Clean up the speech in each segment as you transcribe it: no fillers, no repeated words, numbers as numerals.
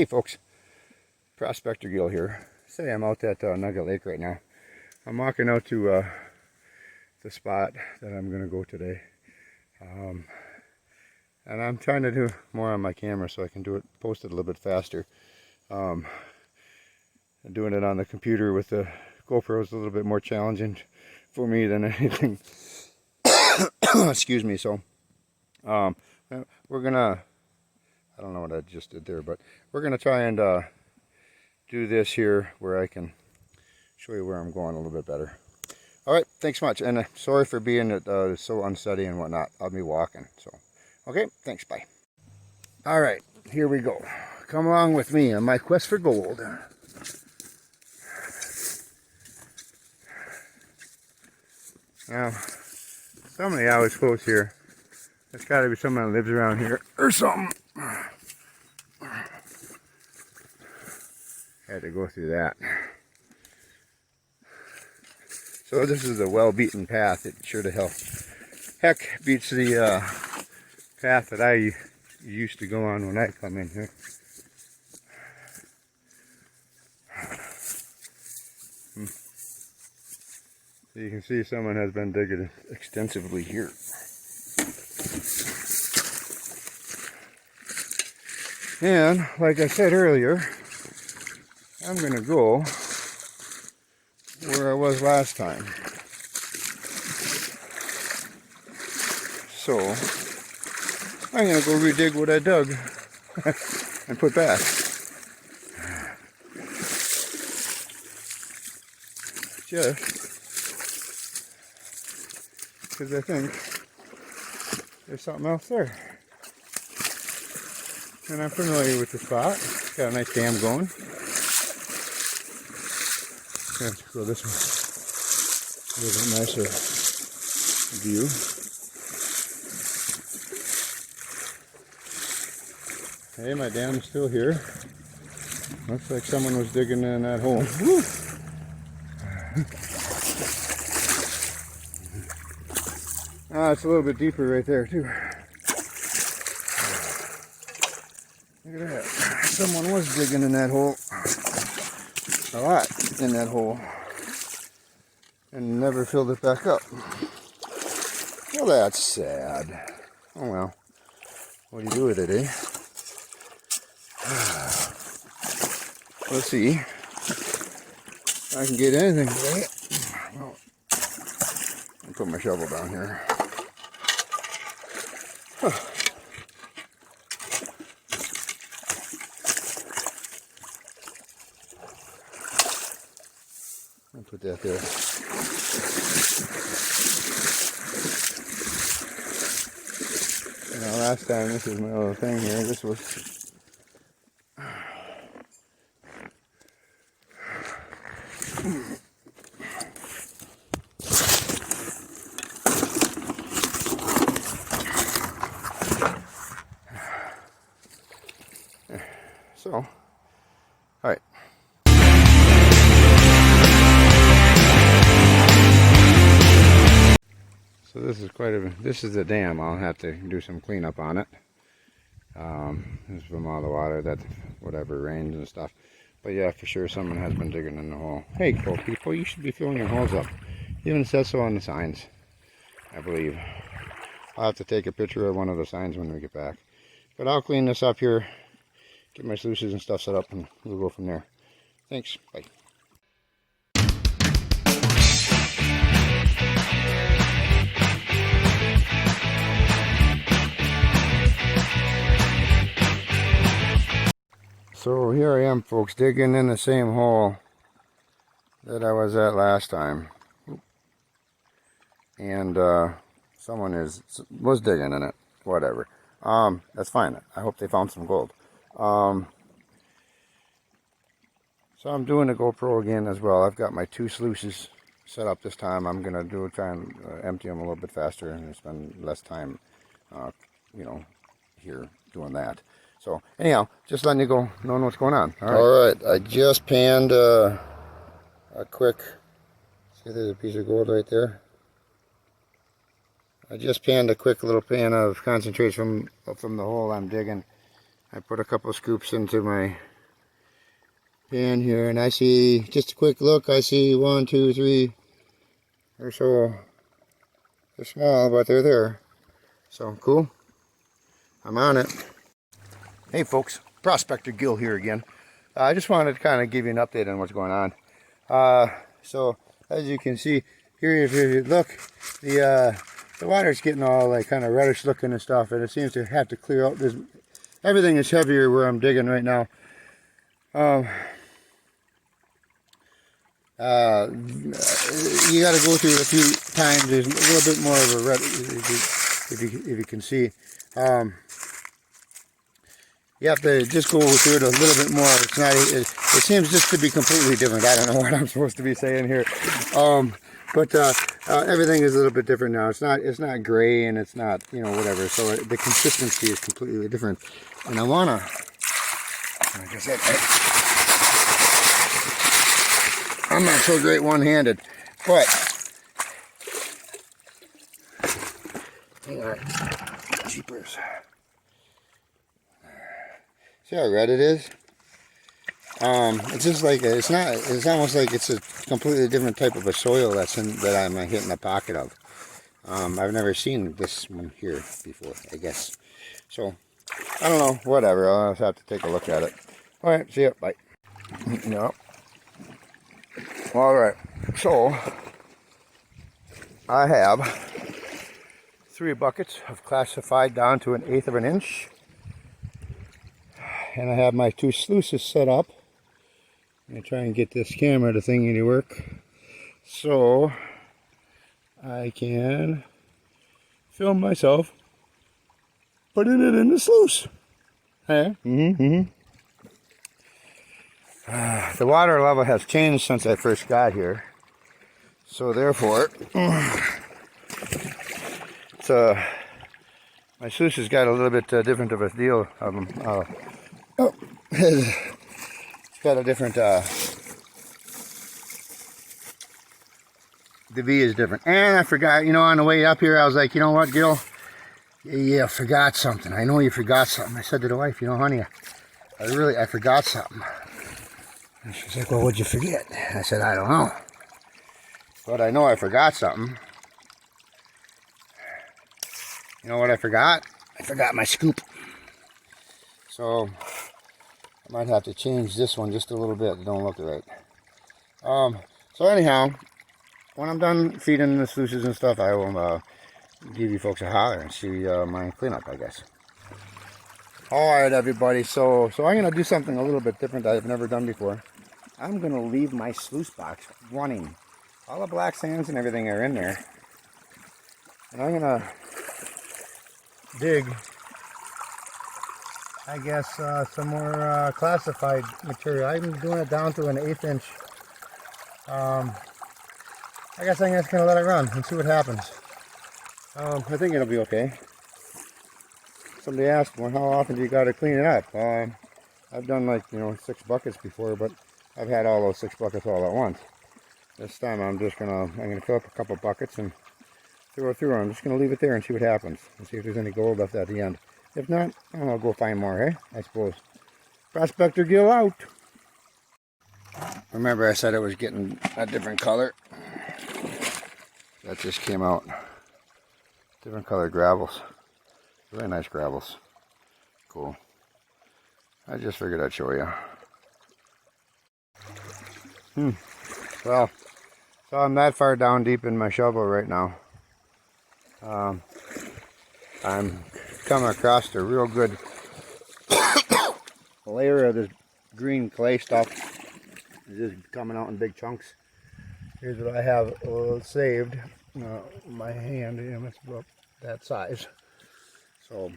Hey folks, Prospector Gil here. Say I'm out at Nugget Lake right now. I'm walking out to the spot that I'm going to go today. And I'm trying to do more on my camera so I can post it a little bit faster. Doing it on the computer with the GoPro is a little bit more challenging for me than anything. Excuse me. So we're gonna, I don't know what I just did there, but we're gonna try and do this here where I can show you where I'm going a little bit better. All right, thanks much, and sorry for being so unsteady and whatnot. I'll be walking, so okay, thanks, bye. All right, here we go. Come along with me on my quest for gold. Now, somebody always quotes here. There's got to be someone that lives around here or something. Had to go through that. So this is a well-beaten path. It sure to heck beats the path that I used to go on when I come in here. So you can see someone has been digging extensively here. And like I said earlier, I'm going to go where I was last time. So I'm going to go redig what I dug and put back. Just because I think there's something else there. And I'm familiar with the spot. It's got a nice dam going. Let's go this way. A little bit nicer view. Hey, my dam's still here. Looks like someone was digging in that hole. Woo! It's a little bit deeper right there too. Look at that. Someone was digging in that hole. A lot in that hole. And never filled it back up. Well, that's sad. Oh well. What do you do with it, eh? Let's see. If I can get anything today. Well, I'll put my shovel down here. Huh. I'll put that there. Now last time, this is my little thing here. This was so, all right. So this is this is the dam. I'll have to do some cleanup on it. This is from all the water that, whatever, rains and stuff. But yeah, for sure someone has been digging in the hole. Hey, cool people, you should be filling your holes up. Even says so on the signs, I believe. I'll have to take a picture of one of the signs when we get back. But I'll clean this up here, get my sluices and stuff set up, and we'll go from there. Thanks, bye. So here I am, folks, digging in the same hole that I was at last time. And someone was digging in it, whatever. That's fine. I hope they found some gold. So I'm doing the GoPro again as well. I've got my 2 sluices set up this time. I'm gonna try and empty them a little bit faster and spend less time, you know, here doing that. So anyhow, just letting you go, knowing what's going on. All right, I just panned a quick. See, there's a piece of gold right there. I just panned a quick little pan of concentrate from the hole I'm digging. I put a couple of scoops into my pan here, and I see, just a quick look, I see 1, 2, 3 or so. They're small, but they're there. So cool. I'm on it. Hey folks, Prospector Gil here again. I just wanted to kind of give you an update on what's going on. So as you can see here, if you look, the water's getting all like kind of reddish looking and stuff, and it seems to have to clear out. Everything is heavier where I'm digging right now. You got to go through it a few times. There's a little bit more of a red, if you can see. You have to just go through it a little bit more. It's not. It seems just to be completely different. I don't know what I'm supposed to be saying here, but everything is a little bit different now. It's not gray, and it's not, you know, whatever. So the consistency is completely different. And I wanna, like I said, I'm not so great one-handed, but hang on, jeepers. See how red it is? It's just like it's almost like it's a completely different type of a soil that I'm hitting the pocket of. I've never seen this one here before, I guess. So I don't know, whatever. I'll just have to take a look at it. All right, see ya, bye. No. All right, so I have 3 buckets of classified down to 1/8 of an inch. And I have my 2 sluices set up. I'm going to try and get this camera thingy to work so I can film myself putting it in the sluice. Hey? The water level has changed since I first got here, so therefore it's my sluice has got a little bit different of a deal. It's got a different, the V is different. And I forgot, you know, on the way up here, I was like, you know what, Gil? Yeah, I forgot something. I know you forgot something. I said to the wife, you know, honey, I forgot something. And she's like, well, what'd you forget? I said, I don't know. But I know I forgot something. You know what I forgot? I forgot my scoop. So I might have to change this one just a little bit. It don't look right. So anyhow, when I'm done feeding the sluices and stuff, I will give you folks a holler and see my cleanup, I guess. All right, everybody. So I'm gonna do something a little bit different that I've never done before. I'm gonna leave my sluice box running. All the black sands and everything are in there, and I'm gonna dig, I guess, some more classified material. I'm doing it down to 1/8 inch. I guess I'm just going to let it run and see what happens. I think it'll be okay. Somebody asked, well, how often do you got to clean it up? I've done like, 6 buckets before, but I've had all those 6 buckets all at once. This time I'm gonna fill up a couple buckets and throw it through. I'm just gonna leave it there and see what happens, and see if there's any gold left at the end. If not, I'll go find more, hey? I suppose. Prospector Gil out. Remember I said it was getting a different color? That just came out. Different color gravels. Really nice gravels. Cool. I just figured I'd show you. Well, so I'm that far down deep in my shovel right now. I'm coming across a real good layer of this green clay stuff. It's just coming out in big chunks. Here's what I have saved. My hand, it's about that size. So,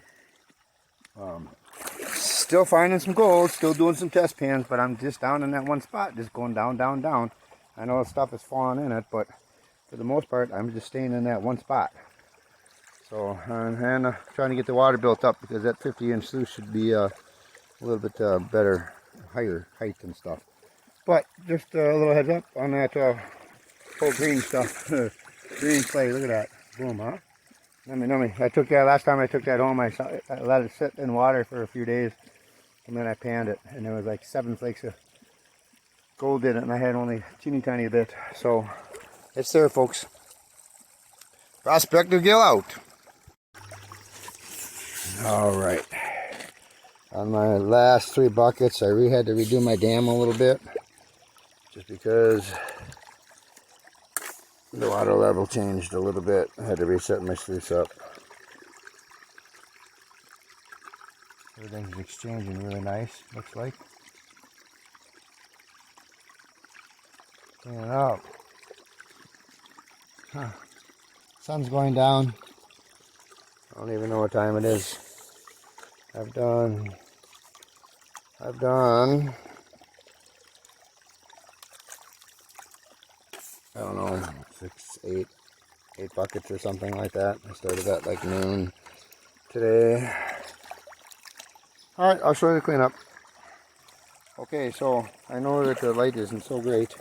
still finding some gold, still doing some test pans, but I'm just down in that one spot, just going down, down, down. I know stuff is falling in it, but for the most part, I'm just staying in that one spot. So, and trying to get the water built up, because that 50-inch sluice should be a little bit better, higher height and stuff. But just a little heads up on that whole green stuff. Green clay, look at that. Boom, huh? Nummy. I took that, last time I took that home, I let it sit in water for a few days, and then I panned it, and there was like 7 flakes of gold in it, and I had only a teeny tiny bit. So it's there, folks. Prospector Gill out. All right. On my last 3 buckets, I had to redo my dam a little bit, just because the water level changed a little bit. I had to reset my sluice up. Everything's exchanging really nice, looks like. Cleaning up. Huh. Sun's going down. I don't even know what time it is. I've done I don't know, 8 buckets or something like that. I started at like noon today. Alright, I'll show you the cleanup. Okay, so I know that the light isn't so great,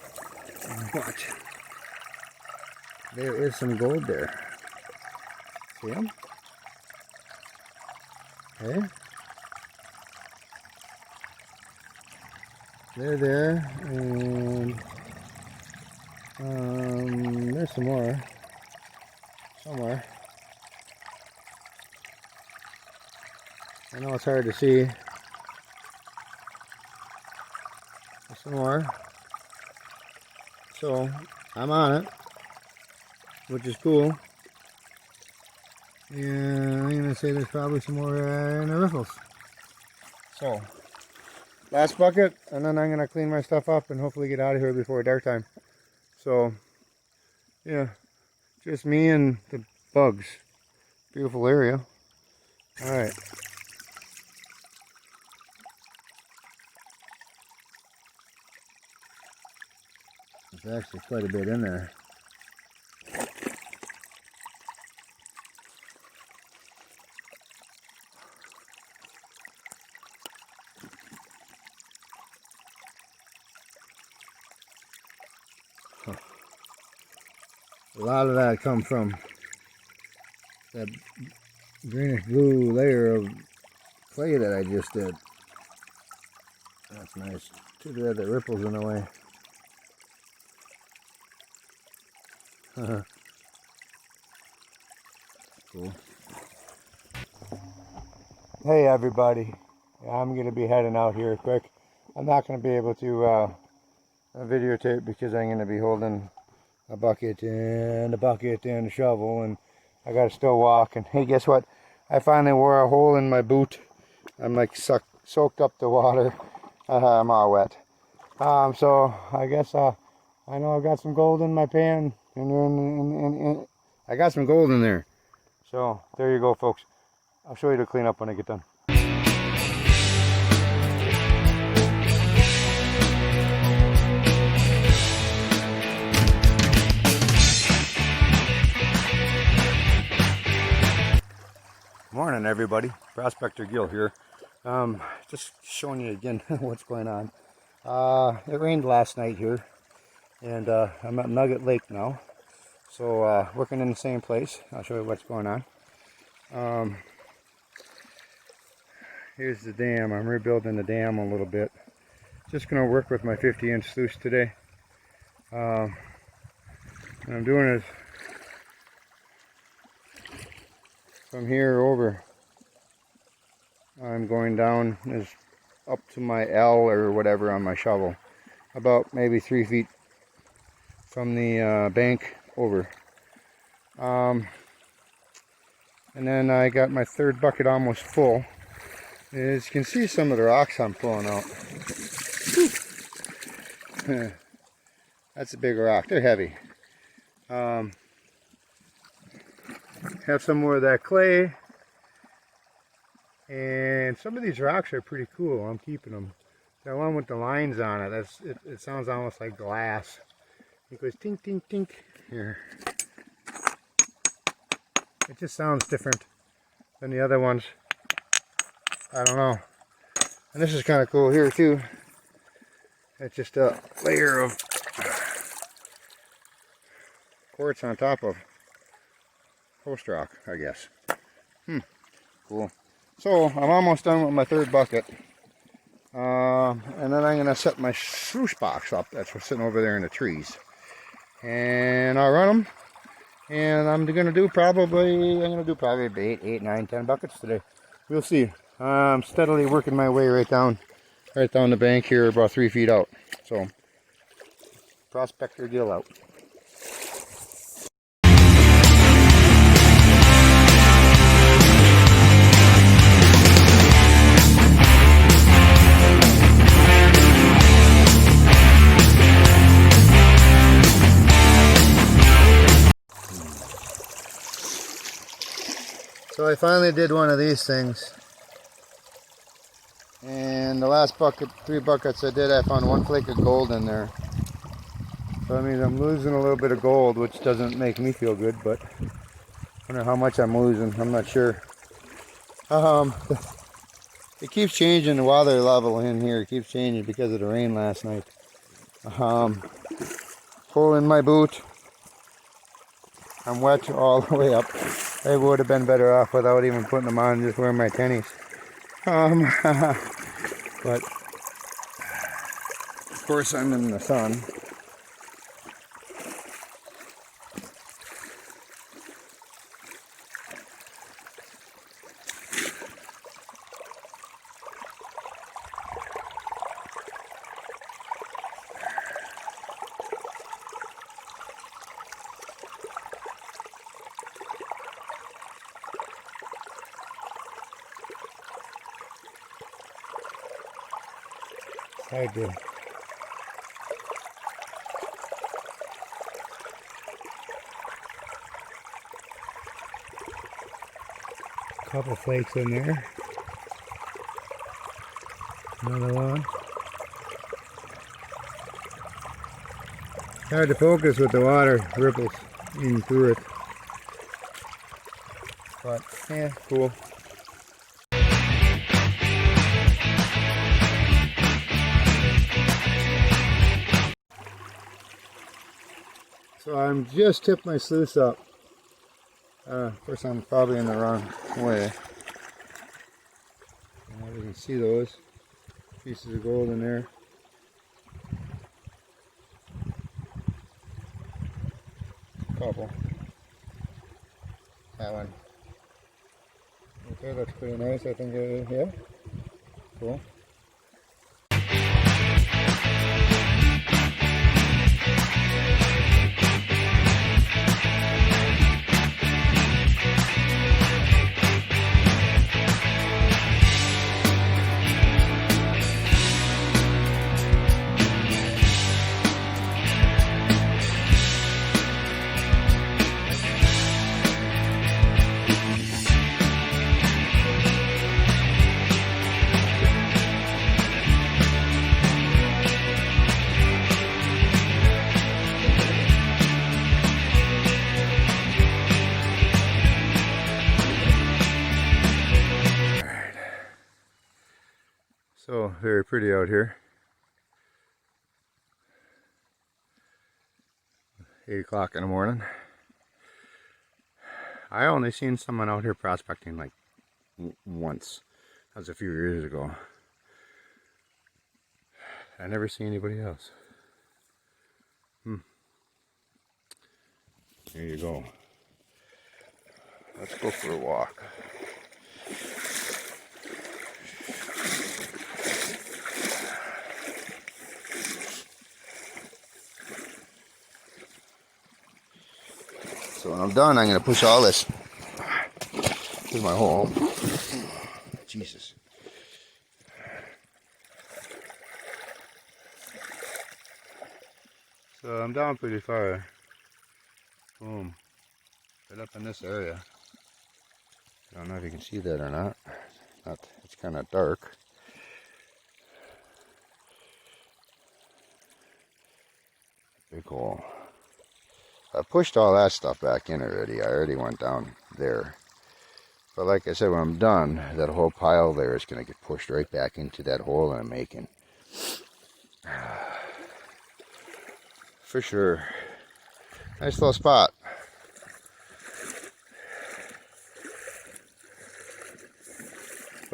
but there is some gold there. See them? Okay. They're there, and there's some more somewhere. I know it's hard to see. There's some more. So I'm on it, which is cool. And I'm gonna say there's probably some more in the riffles. So last bucket, and then I'm gonna clean my stuff up and hopefully get out of here before dark time. So yeah, just me and the bugs. Beautiful area. All right. There's actually quite a bit in there. A lot of that come from that greenish blue layer of clay that I just did. That's nice. Too bad the ripples in the way. Cool. Hey everybody, I'm going to be heading out here quick. I'm not going to be able to videotape because I'm going to be holding a bucket and a shovel, and I got to still walk. And hey, guess what? I finally wore a hole in my boot. I'm like soaked up the water. I'm all wet. So I guess I know I've got some gold in my pan, and I got some gold in there. So there you go, folks. I'll show you the cleanup when I get done. Morning everybody, Prospector Gill here. Just showing you again what's going on. It rained last night here, and I'm at Nugget Lake now. So working in the same place. I'll show you what's going on. Here's the dam. I'm rebuilding the dam a little bit. Just going to work with my 50-inch sluice today. What I'm doing is from here over, I'm going down as up to my L or whatever on my shovel, about maybe 3 feet from the bank over. And then I got my 3rd bucket almost full. As you can see, some of the rocks I'm pulling out. That's a big rock. They're heavy. Have some more of that clay, and some of these rocks are pretty cool. I'm keeping them. That one with the lines on it, it sounds almost like glass. It goes tink tink tink here. It just sounds different than the other ones. I don't know. And this is kind of cool here too. It's just a layer of quartz on top of post rock, I guess. Cool. So I'm almost done with my 3rd bucket. And then I'm going to set my spruce box up that's sitting over there in the trees. And I'll run them. And I'm going to do probably 8, 9, 10 buckets today. We'll see. I'm steadily working my way right down the bank here, about 3 feet out. So, prospector deal out. So I finally did one of these things, and the last bucket, 3 buckets I did, I found 1 flake of gold in there. So I mean, I'm losing a little bit of gold, which doesn't make me feel good, but I wonder how much I'm losing. I'm not sure. It keeps changing, the water level in here. It keeps changing because of the rain last night. Hole in my boot. I'm wet all the way up. I would have been better off without even putting them on, just wearing my tennies. But of course I'm in the sun. I do. Couple flakes in there. Another one. Hard to focus with the water ripples in through it. But yeah, cool. So I'm just tipped my sluice up. Of course I'm probably in the wrong way. You can see those pieces of gold in there. Couple. That one. Okay, looks pretty nice. I think yeah. Cool. So very pretty out here. 8 o'clock in the morning. I only seen someone out here prospecting like once. That was a few years ago. I never see anybody else. Here you go. Let's go for a walk. So when I'm done, I'm going to push all this. Here's my hole. Jesus. So I'm down pretty far. Boom. Right up in this area. I don't know if you can see that or not. It's kind of dark. Big hole. I pushed all that stuff back in already. I already went down there. But like I said, when I'm done, that whole pile there is going to get pushed right back into that hole that I'm making. For sure. Nice little spot.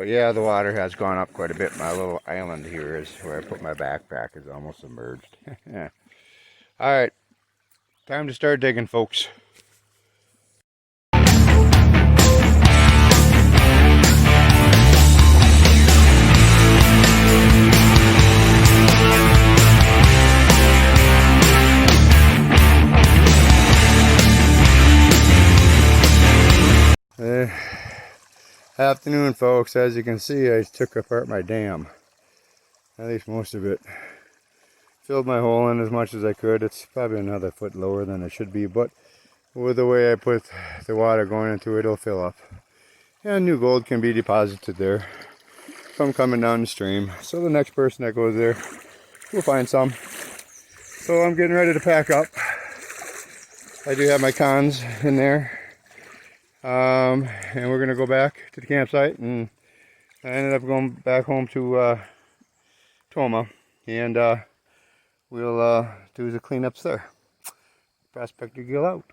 But yeah, the water has gone up quite a bit. My little island here is where I put my backpack is almost submerged. Yeah. All right, time to start digging, folks. Afternoon, folks. As you can see, I took apart my dam. At least most of it. Filled my hole in as much as I could. It's probably another foot lower than it should be, but with the way I put the water going into it, it'll fill up. And new gold can be deposited there from coming down the stream. So the next person that goes there will find some. So I'm getting ready to pack up. I do have my cons in there. And we're going to go back to the campsite, and I ended up going back home to Toma, and we'll do the cleanups there. Prospector Gill out.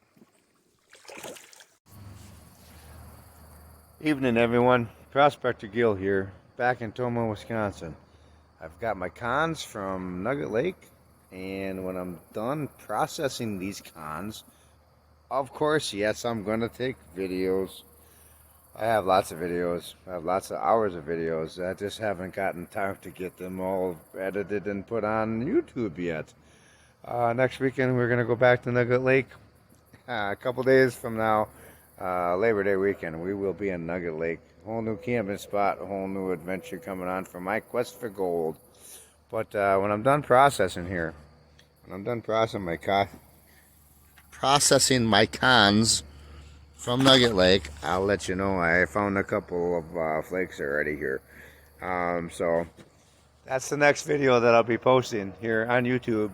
Evening, everyone. Prospector Gill here, back in Toma, Wisconsin. I've got my cons from Nugget Lake, and when I'm done processing these cons, of course, yes, I'm going to take videos. I have lots of videos. I have lots of hours of videos. I just haven't gotten time to get them all edited and put on YouTube yet. Next weekend, we're going to go back to Nugget Lake. A couple days from now, Labor Day weekend, we will be in Nugget Lake. Whole new camping spot, a whole new adventure coming on for my quest for gold. But when I'm done processing here, when I'm done processing my cons from Nugget Lake, I'll let you know. I found a couple of flakes already here. So that's the next video that I'll be posting here on YouTube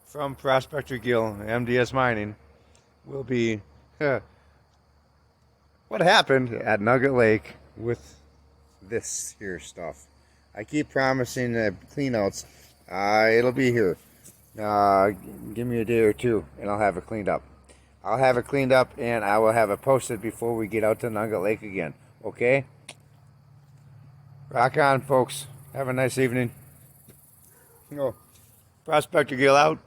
from Prospector Gill, MDS Mining. Will be what happened at Nugget Lake with this here stuff. I keep promising cleanouts. It'll be here. Give me a day or two and I'll have it cleaned up. I'll have it cleaned up and I will have it posted before we get out to Nugget Lake again. Okay? Rock on, folks. Have a nice evening. Prospector Gill out.